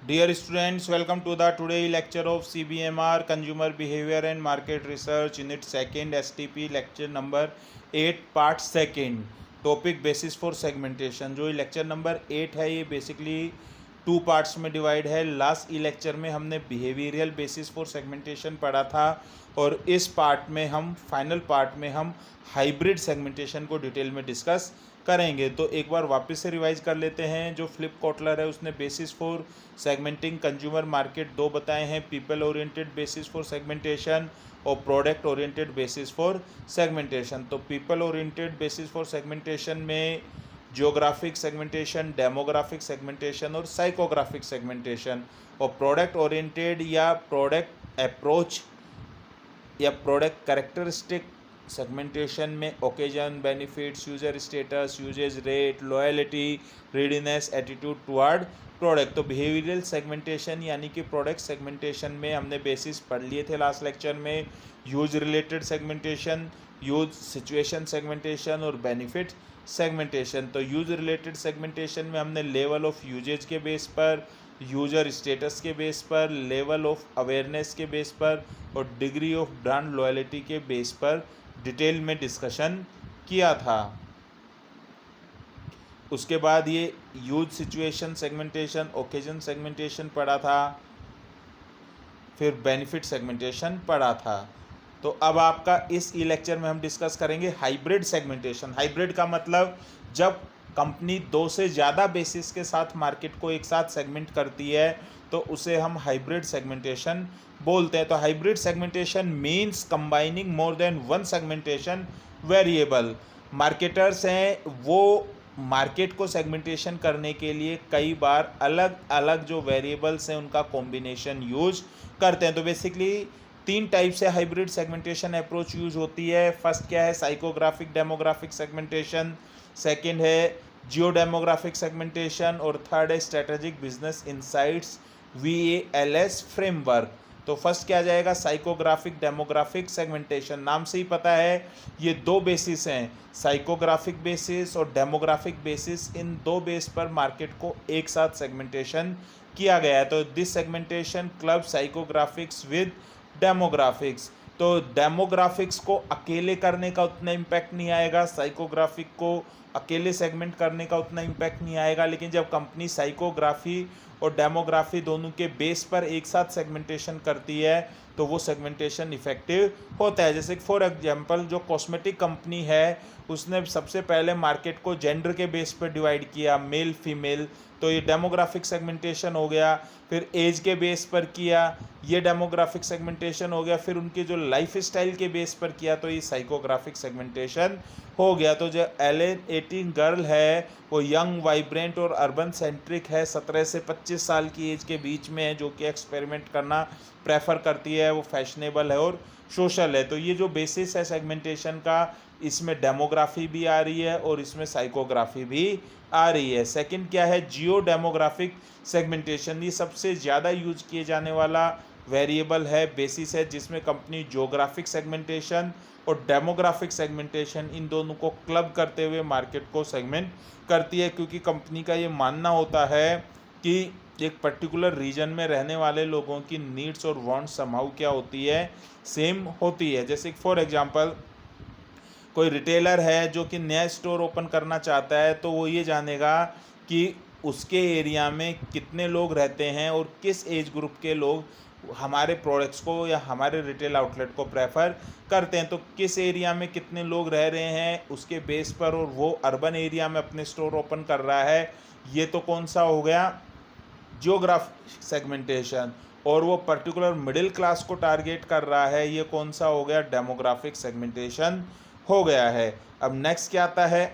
Dear students, welcome to the today lecture of CBMR Consumer Behavior and Market Research in its second STP lecture number 8 part second topic basis for segmentation। जो lecture number 8 है ये basically two parts में divide है। Last ई lecture में हमने behavioural basis for segmentation पढ़ा था और इस पार्ट में हम फाइनल पार्ट में हम हाइब्रिड सेगमेंटेशन को डिटेल में डिस्कस करेंगे। तो एक बार वापस से रिवाइज कर लेते हैं। जो फ्लिप कॉटलर है उसने basis for segmenting consumer market दो बताए हैं, people oriented basis for segmentation और product oriented basis for segmentation. तो people oriented basis for segmentation में जियोग्राफिक सेगमेंटेशन, डेमोग्राफिक सेगमेंटेशन और साइकोग्राफिक सेगमेंटेशन, और प्रोडक्ट ओरिएंटेड या प्रोडक्ट अप्रोच या प्रोडक्ट कैरेक्टरिस्टिक सेगमेंटेशन में occasion, benefits, user status, usage rate, loyalty, readiness, attitude toward product. तो behavioural segmentation यानी कि product segmentation में हमने बेसिस पढ़ लिए थे लास्ट लेक्चर में, use related segmentation, use situation segmentation और बेनिफिट सेगमेंटेशन। तो यूज रिलेटेड सेगमेंटेशन में हमने लेवल ऑफ यूजेज के बेस पर, यूजर स्टेटस के बेस पर, लेवल ऑफ अवेयरनेस के बेस पर और डिग्री ऑफ ब्रांड लॉयलिटी के बेस पर डिटेल में डिस्कशन किया था। उसके बाद ये use situation segmentation, occasion segmentation पढ़ा था, फिर बेनिफिट सेगमेंटेशन पढ़ा था। तो अब आपका इस ई लेक्चर में हम डिस्कस करेंगे हाइब्रिड सेगमेंटेशन। हाइब्रिड का मतलब जब कंपनी दो से ज़्यादा बेसिस के साथ मार्केट को एक साथ सेगमेंट करती है तो उसे हम हाइब्रिड सेगमेंटेशन बोलते हैं। तो hybrid segmentation means combining more than one segmentation variable. Marketers हैं वो मार्केट को सेगमेंटेशन करने के लिए कई बार अलग अलग जो वेरिएबल्स हैं उनका कॉम्बिनेशन यूज करते हैं। तो बेसिकली तीन टाइप से हाइब्रिड सेगमेंटेशन अप्रोच यूज होती है। फर्स्ट क्या है, साइकोग्राफिक डेमोग्राफिक सेगमेंटेशन, सेकंड है जियो डेमोग्राफिक सेगमेंटेशन और थर्ड है strategic business insights VALS framework. तो फर्स्ट क्या जाएगा, साइकोग्राफिक डेमोग्राफिक सेगमेंटेशन। नाम से ही पता है ये दो बेसिस हैं, साइकोग्राफिक बेसिस और डेमोग्राफिक बेसिस। इन दो बेस पर मार्केट को एक साथ सेगमेंटेशन किया गया है। तो this segmentation club psychographics with demographics. तो डेमोग्राफिक्स को अकेले करने का उतना इम्पैक्ट नहीं आएगा, साइकोग्राफिक को अकेले सेगमेंट करने का उतना इम्पैक्ट नहीं आएगा। लेकिन जब कंपनी साइकोग्राफी और डेमोग्राफी दोनों के बेस पर एक साथ सेगमेंटेशन करती है तो वो सेगमेंटेशन इफेक्टिव होता है। जैसे फॉर एग्जांपल जो कॉस्मेटिक कंपनी है उसने सबसे पहले मार्केट को जेंडर के बेस पर डिवाइड किया, मेल फीमेल, तो ये डेमोग्राफिक सेगमेंटेशन हो गया। फिर एज के बेस पर किया, ये डेमोग्राफिक सेगमेंटेशन हो गया। फिर उनके जो लाइफ स्टाइल के बेस पर किया तो ये साइकोग्राफिक सेगमेंटेशन हो गया। तो जो LA18 गर्ल है वो यंग, वाइब्रेंट और अर्बन सेंट्रिक है, 17 से 25 साल की एज के बीच में है, जो कि एक्सपेरिमेंट करना प्रेफर करती है, वो फैशनेबल है और सोशल है। तो ये जो बेसिस है सेगमेंटेशन का, इसमें डेमोग्राफी भी आ रही है और इसमें साइकोग्राफी भी आ रही है। सेकंड क्या है, जियो डेमोग्राफिक सेगमेंटेशन। ये सबसे ज़्यादा यूज किए जाने वाला वेरिएबल है, बेसिस है, जिसमें कंपनी जियोग्राफिक सेगमेंटेशन और डेमोग्राफिक सेगमेंटेशन इन दोनों को क्लब करते हुए मार्केट को सेगमेंट करती है। क्योंकि कंपनी का ये मानना होता है कि एक पर्टिकुलर रीजन में रहने वाले लोगों की नीड्स और वांट्स समहाउ क्या होती है, सेम होती है। जैसे फॉर एग्जांपल कोई रिटेलर है जो कि नया स्टोर ओपन करना चाहता है तो वो ये जानेगा कि उसके एरिया में कितने लोग रहते हैं और किस एज ग्रुप के लोग हमारे प्रोडक्ट्स को या हमारे रिटेल आउटलेट को प्रेफर करते हैं। तो किस एरिया में कितने लोग रह रहे हैं उसके बेस पर, और वो अर्बन एरिया में अपने स्टोर ओपन कर रहा है, ये तो कौन सा हो गया, जियोग्राफिक सेगमेंटेशन। और वो पर्टिकुलर मिडिल क्लास को टारगेट कर रहा है, ये कौन सा हो गया, डेमोग्राफिक सेगमेंटेशन हो गया है। अब नेक्स्ट क्या आता है,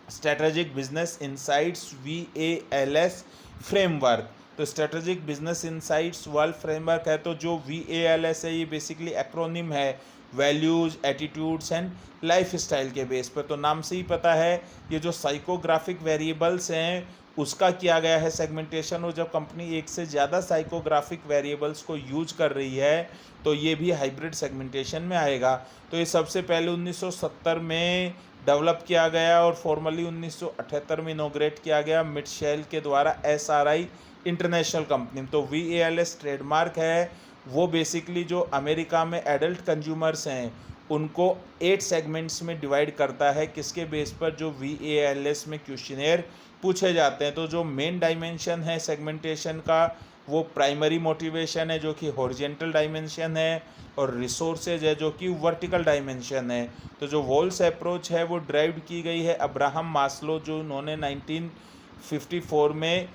strategic business insights VALS framework. तो strategic business insights world framework है। तो जो VALS है ये बेसिकली एक्रोनिम है, values, attitudes and life style के बेस पर। तो नाम से ही पता है ये जो साइकोग्राफिक वेरिएबल्स हैं उसका किया गया है सेगमेंटेशन। और जब कंपनी एक से ज़्यादा साइकोग्राफिक वेरिएबल्स को यूज कर रही है तो ये भी हाइब्रिड सेगमेंटेशन में आएगा। तो ये सबसे पहले 1970 में डेवलप किया गया और फॉर्मली 1978 में इनोग्रेट किया गया मिटशेल के द्वारा SRI इंटरनेशनल कंपनी। तो VALS ट्रेडमार्क है, वो बेसिकली जो अमेरिका में एडल्ट कंज्यूमर्स हैं उनको 8 सेगमेंट्स में डिवाइड करता है, किसके बेस पर, जो VALS में क्वेश्चनेयर पूछे जाते हैं। तो जो मेन डायमेंशन है सेगमेंटेशन का वो प्राइमरी मोटिवेशन है जो कि हॉरिजेंटल डायमेंशन है, और रिसोर्सेज है जो कि वर्टिकल डायमेंशन है। तो जो वॉल्स अप्रोच है वो ड्राइव की गई है अब्राहम मास्लो, जो उन्होंने 1954 में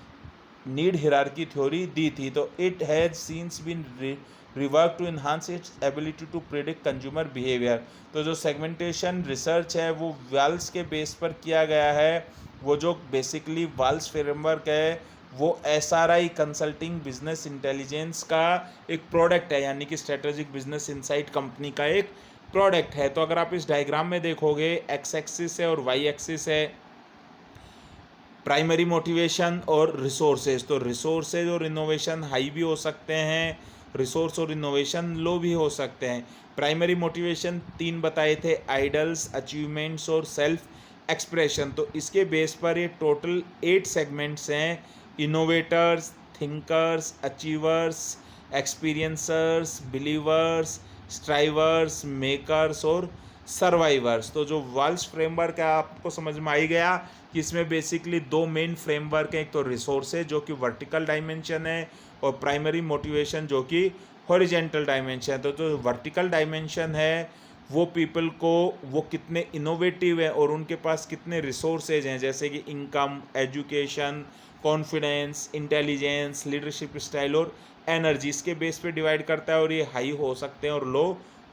नीड हिरार्की थ्योरी दी थी। तो it has since been rework to enhance its ability to predict consumer behaviour. तो जो सेगमेंटेशन रिसर्च है वो वाल्स के बेस पर किया गया है। वो जो बेसिकली वाल्स फ्रेमवर्क है वो SRI कंसल्टिंग बिजनेस इंटेलिजेंस का एक प्रोडक्ट है, यानी कि स्ट्रेटेजिक बिजनेस इनसाइट कंपनी का एक प्रोडक्ट है। तो अगर आप इस डायग्राम में देखोगे, एक्स एक्सिस है और वाई एक्सिस है प्राइमरी मोटिवेशन और रिसोर्सेज। तो रिसोर्सेज और इनोवेशन हाई भी हो सकते हैं, रिसोर्स और इनोवेशन लो भी हो सकते हैं। प्राइमरी मोटिवेशन 3 बताए थे, आइडल्स, अचीवमेंट्स और सेल्फ एक्सप्रेशन। तो इसके बेस पर ये टोटल 8 सेगमेंट्स हैं, innovators, thinkers, achievers, experiencers, believers, strivers, makers और सर्वाइवर्स। तो जो वाल्स फ्रेमवर्क है आपको समझ में आ ही गया कि इसमें बेसिकली 2 मेन फ्रेमवर्क हैं, एक तो रिसोर्सेज जो कि वर्टिकल डायमेंशन है और प्राइमरी मोटिवेशन जो कि हॉरिजेंटल डायमेंशन है। तो जो वर्टिकल डायमेंशन है वो पीपल को वो कितने इनोवेटिव है और उनके पास कितने रिसोर्सेज हैं, जैसे कि income, education, confidence, intelligence, leadership style और एनर्जी, इसके बेस पे डिवाइड करता है। और ये हाई हो सकते हैं और लो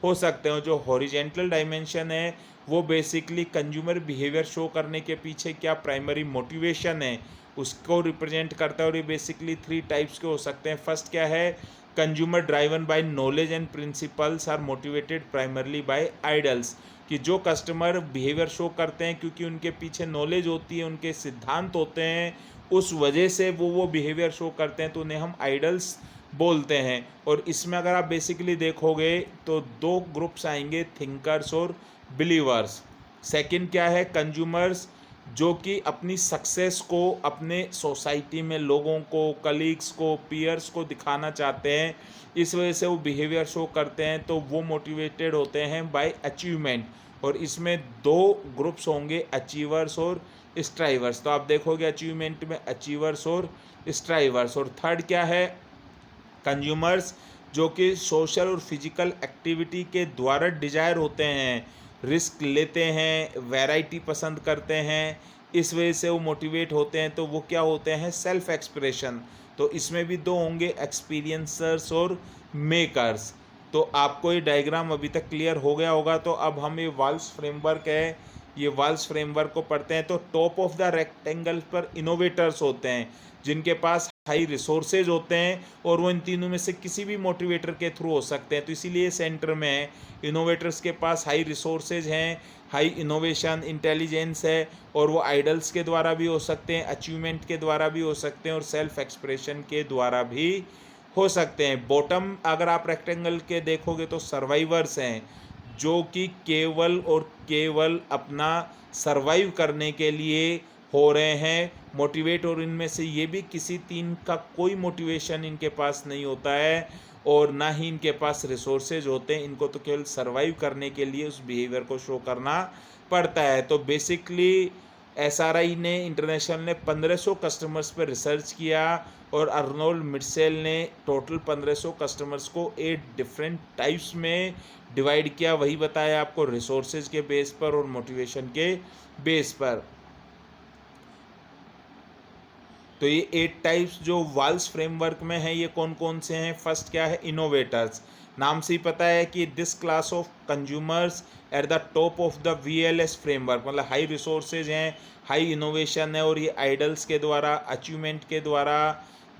हो सकते हैं। जो हॉरिजेंटल डायमेंशन है वो बेसिकली कंज्यूमर बिहेवियर शो करने के पीछे क्या प्राइमरी मोटिवेशन है उसको रिप्रेजेंट करता है, और ये बेसिकली 3 टाइप्स के हो सकते हैं। फर्स्ट क्या है, consumer driven by knowledge and principles are motivated primarily by ideals, कि जो कस्टमर बिहेवियर शो करते हैं क्योंकि उनके पीछे नॉलेज होती है, उनके सिद्धांत होते हैं, उस वजह से वो बिहेवियर शो करते हैं, तो उन्हें हम आइडल्स बोलते हैं। और इसमें अगर आप बेसिकली देखोगे तो 2 ग्रुप्स आएंगे, थिंकर्स और बिलीवर्स। सेकंड क्या है, कंज्यूमर्स जो कि अपनी सक्सेस को अपने सोसाइटी में लोगों को, कलीग्स को, पीयर्स को दिखाना चाहते हैं, इस वजह से वो बिहेवियर शो करते हैं, तो वो मोटिवेटेड होते हैं बाय अचीवमेंट। और इसमें 2 ग्रुप्स होंगे, अचीवर्स और स्ट्राइवर्स। तो आप देखोगे अचीवमेंट में अचीवर्स और स्ट्राइवर्स। और थर्ड क्या है, कंज्यूमर्स जो कि सोशल और फिजिकल एक्टिविटी के द्वारा डिजायर होते हैं, रिस्क लेते हैं, वैरायटी पसंद करते हैं, इस वजह से वो मोटिवेट होते हैं, तो वो क्या होते हैं, सेल्फ एक्सप्रेशन। तो इसमें भी 2 होंगे, एक्सपीरियंसर्स और मेकर्स। तो आपको ये डायग्राम अभी तक क्लियर हो गया होगा। तो अब हम ये वाल्स फ्रेमवर्क है, ये वाल्स फ्रेमवर्क को पढ़ते हैं। तो टॉप ऑफ द रेक्टेंगल पर इनोवेटर्स होते हैं जिनके पास हाई रिसोर्सेज होते हैं, और वो इन तीनों में से किसी भी मोटिवेटर के थ्रू हो सकते हैं। तो इसीलिए सेंटर में है, इनोवेटर्स के पास हाई रिसोर्सेज हैं, हाई इनोवेशन, इंटेलिजेंस है, और वो आइडल्स के द्वारा भी हो सकते हैं, अचीवमेंट के द्वारा भी हो सकते हैं और सेल्फ एक्सप्रेशन के द्वारा भी हो सकते हैं। बॉटम अगर आप रेक्टेंगल के देखोगे तो सर्वाइवर्स हैं जो कि केवल और केवल अपना सर्वाइव करने के लिए हो रहे हैं मोटिवेट, और इनमें से ये भी किसी 3 का कोई मोटिवेशन इनके पास नहीं होता है और ना ही इनके पास रिसोर्सेज होते हैं। इनको तो केवल सर्वाइव करने के लिए उस बिहेवियर को शो करना पड़ता है। तो बेसिकली SRI ने इंटरनेशनल ने 1500 कस्टमर्स पर रिसर्च किया और अर्नोल्ड मिटशेल ने टोटल 1500 कस्टमर्स को 8 डिफरेंट टाइप्स में डिवाइड किया। वही बताया आपको, रिसोर्सेज के बेस पर और मोटिवेशन के बेस पर। तो ये 8 टाइप्स जो वाल्स फ्रेमवर्क में है ये कौन कौन से हैं। फर्स्ट क्या है, इनोवेटर्स। नाम से ही पता है कि this class of consumers at the top of the VLS framework, मतलब हाई रिसोर्सेज हैं, हाई इनोवेशन है, और ये आइडल्स के द्वारा, अचीवमेंट के द्वारा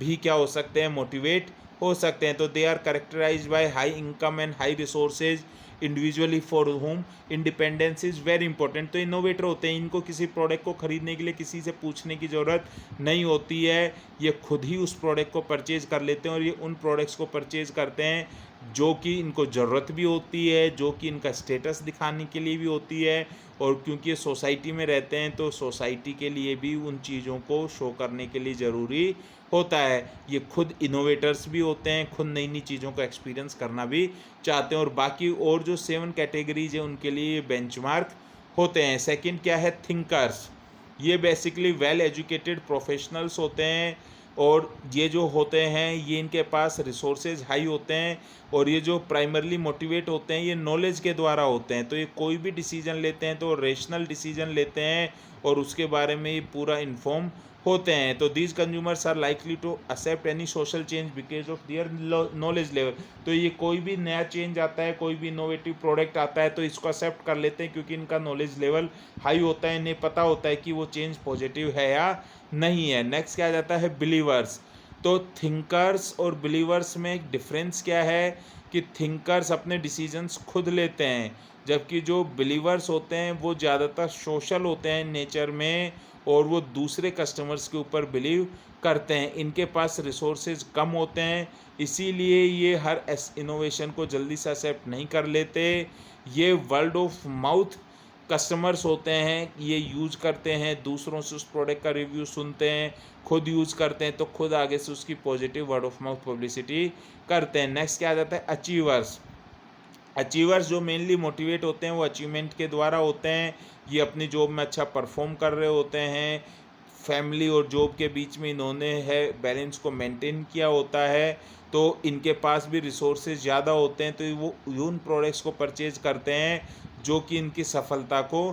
भी क्या हो सकते हैं, मोटिवेट हो सकते हैं। तो they are characterize by high income and high resources individually for home independence is very important. तो इनोवेटर होते हैं, इनको किसी प्रोडक्ट को खरीदने के लिए किसी से पूछने की ज़रूरत नहीं होती है, ये खुद ही उस प्रोडक्ट को परचेज़ कर लेते हैं और ये उन प्रोडक्ट्स को परचेज़ करते हैं जो कि इनको ज़रूरत भी होती है, जो कि इनका स्टेटस दिखाने के लिए भी होती है, और क्योंकि ये सोसाइटी में रहते हैं तो सोसाइटी के लिए भी उन चीज़ों को शो करने के लिए ज़रूरी होता है। ये खुद इनोवेटर्स भी होते हैं, खुद नई नई चीज़ों को एक्सपीरियंस करना भी चाहते हैं, और बाकी और जो 7 कैटेगरीज हैं उनके लिए बेंचमार्क होते हैं। सेकंड क्या है, थिंकर्स। ये बेसिकली वेल एजुकेटेड प्रोफेशनल्स होते हैं, और ये जो होते हैं ये इनके पास रिसोर्सेज हाई होते हैं, और ये जो प्राइमरली मोटिवेट होते हैं ये नॉलेज के द्वारा होते हैं। तो ये कोई भी डिसीजन लेते हैं तो रेशनल डिसीजन लेते हैं, और उसके बारे में ये पूरा इन्फॉर्म होते हैं। तो these consumers are likely to accept any social change because of their knowledge level. तो ये कोई भी नया चेंज आता है, कोई भी इनोवेटिव प्रोडक्ट आता है तो इसको एक्सेप्ट कर लेते हैं, क्योंकि इनका नॉलेज लेवल हाई होता है, इन्हें पता होता है कि वो चेंज पॉजिटिव है या नहीं है। नेक्स्ट क्या आ जाता है, बिलीवर्स। तो थिंकर्स और बिलीवर्स में एक डिफरेंस क्या है कि थिंकर्स अपने डिसीजंस खुद लेते हैं, जबकि जो बिलीवर्स होते हैं वो ज़्यादातर सोशल होते हैं नेचर में, और वो दूसरे कस्टमर्स के ऊपर बिलीव करते हैं। इनके पास रिसोर्सेज कम होते हैं, इसीलिए ये हर इनोवेशन को जल्दी से एक्सेप्ट नहीं कर लेते। ये वर्ड ऑफ माउथ कस्टमर्स होते हैं, ये यूज़ करते हैं, दूसरों से उस प्रोडक्ट का रिव्यू सुनते हैं, खुद यूज़ करते हैं तो खुद आगे से उसकी positive word of mouth publicity करते हैं। नेक्स्ट क्या आ जाता है, अचीवर्स। अचीवर्स जो मेनली मोटिवेट होते हैं वो अचीवमेंट के द्वारा होते हैं। ये अपनी जॉब में अच्छा परफॉर्म कर रहे होते हैं, फैमिली और जॉब के बीच में इन्होंने है बैलेंस को मेंटेन किया होता है, तो इनके पास भी रिसोर्सेज ज़्यादा होते हैं, तो वो उन प्रोडक्ट्स को परचेज करते हैं जो कि इनकी सफलता को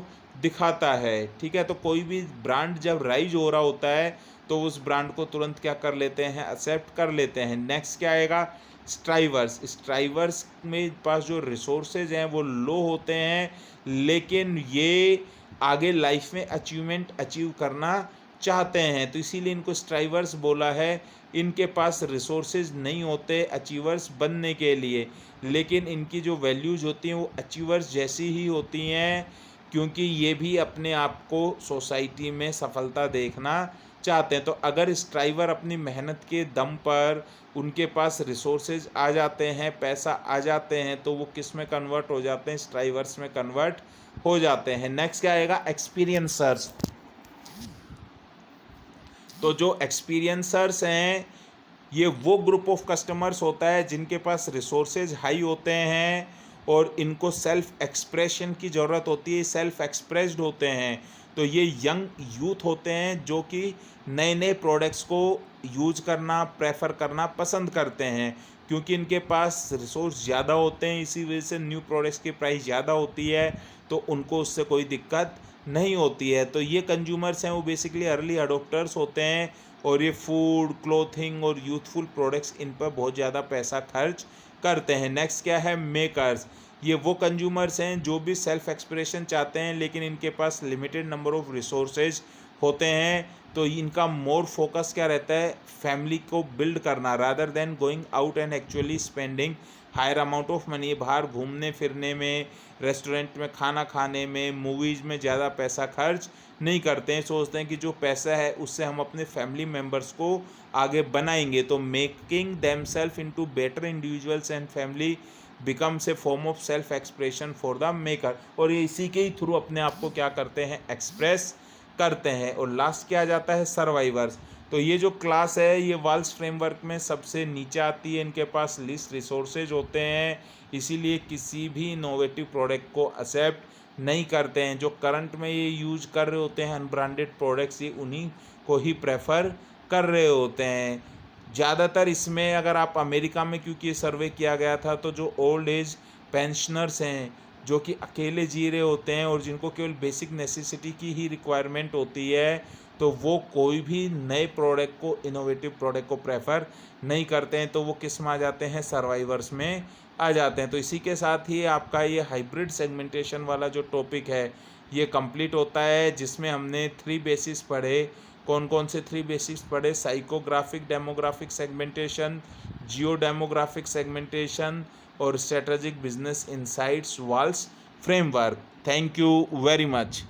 दिखाता है। ठीक है, तो कोई भी ब्रांड जब राइज हो रहा होता है तो उस ब्रांड को तुरंत क्या कर लेते हैं, एक्सेप्ट कर लेते हैं। नेक्स्ट क्या आएगा, स्ट्राइवर्स। स्ट्राइवर्स में पास जो रिसोर्सेज हैं वो लो होते हैं, लेकिन ये आगे लाइफ में अचीवमेंट अचीव करना चाहते हैं, तो इसीलिए इनको स्ट्राइवर्स बोला है। इनके पास रिसोर्सेज नहीं होते अचीवर्स बनने के लिए, लेकिन इनकी जो वैल्यूज़ होती हैं वो अचीवर्स जैसी ही होती हैं, क्योंकि ये भी अपने आप को सोसाइटी में सफलता देखना चाहते हैं। तो अगर स्ट्राइवर अपनी मेहनत के दम पर उनके पास रिसोर्सेज आ जाते हैं, पैसा आ जाते हैं, तो वो किस में कन्वर्ट हो जाते हैं, स्ट्राइवर्स में कन्वर्ट हो जाते हैं। नेक्स्ट क्या आएगा, एक्सपीरियंसर्स। तो जो एक्सपीरियंसर्स हैं ये वो ग्रुप ऑफ कस्टमर्स होता है जिनके पास रिसोर्सेज हाई होते हैं, और इनको सेल्फ एक्सप्रेशन की ज़रूरत होती है, सेल्फ एक्सप्रेस्ड होते हैं। तो ये यंग यूथ होते हैं जो कि नए नए प्रोडक्ट्स को यूज करना प्रेफर करना पसंद करते हैं, क्योंकि इनके पास रिसोर्स ज़्यादा होते हैं, इसी वजह से न्यू प्रोडक्ट्स की प्राइस ज़्यादा होती है, तो उनको उससे कोई दिक्कत नहीं होती है। तो ये कंज्यूमर्स हैं वो बेसिकली अर्ली अडोप्टर्स होते हैं, और ये फूड, क्लोथिंग और यूथफुल प्रोडक्ट्स इन पर बहुत ज़्यादा पैसा खर्च करते हैं। नेक्स्ट क्या है, मेकर्स। ये वो कंज्यूमर्स हैं जो भी सेल्फ एक्सप्रेशन चाहते हैं, लेकिन इनके पास लिमिटेड नंबर ऑफ रिसोर्सेज होते हैं, तो इनका मोर फोकस क्या रहता है, फैमिली को बिल्ड करना, rather than going out and actually spending higher amount of money. बाहर घूमने फिरने में, रेस्टोरेंट में खाना खाने में, मूवीज़ में ज़्यादा पैसा खर्च नहीं करते हैं, सोचते हैं कि जो पैसा है उससे हम अपने फैमिली मेम्बर्स को आगे बनाएंगे। तो making them self into better individuals and family becomes a form of self expression for the maker, और ये इसी के ही थ्रू अपने आप को क्या करते हैं, एक्सप्रेस करते हैं। और लास्ट क्या आ जाता है, सर्वाइवर्स। तो ये जो क्लास है ये वाल्स फ्रेमवर्क में सबसे नीचे आती है, इनके पास लिस्ट रिसोर्सेज होते हैं, इसीलिए किसी भी इनोवेटिव प्रोडक्ट को एक्सेप्ट नहीं करते हैं। जो करंट में ये यूज कर रहे होते हैं अनब्रांडेड प्रोडक्ट्स, ये उन्हीं को ही प्रेफर कर रहे होते हैं ज़्यादातर। इसमें अगर आप अमेरिका में, क्योंकि ये सर्वे किया गया था, तो जो ओल्ड एज पेंशनर्स हैं जो कि अकेले जी रहे होते हैं और जिनको केवल बेसिक नेसेसिटी की ही रिक्वायरमेंट होती है, तो वो कोई भी नए प्रोडक्ट को, इनोवेटिव प्रोडक्ट को प्रेफर नहीं करते हैं, तो वो किस में आ जाते हैं, सर्वाइवर्स में आ जाते हैं। तो इसी के साथ ही आपका ये हाइब्रिड सेगमेंटेशन वाला जो टॉपिक है ये कंप्लीट होता है, जिसमें हमने 3 बेसिस पढ़े। कौन कौन से 3 बेसिस पढ़े, psychographic demographic segmentation, geo demographic segmentation और strategic business insights VALS framework. Thank you very much.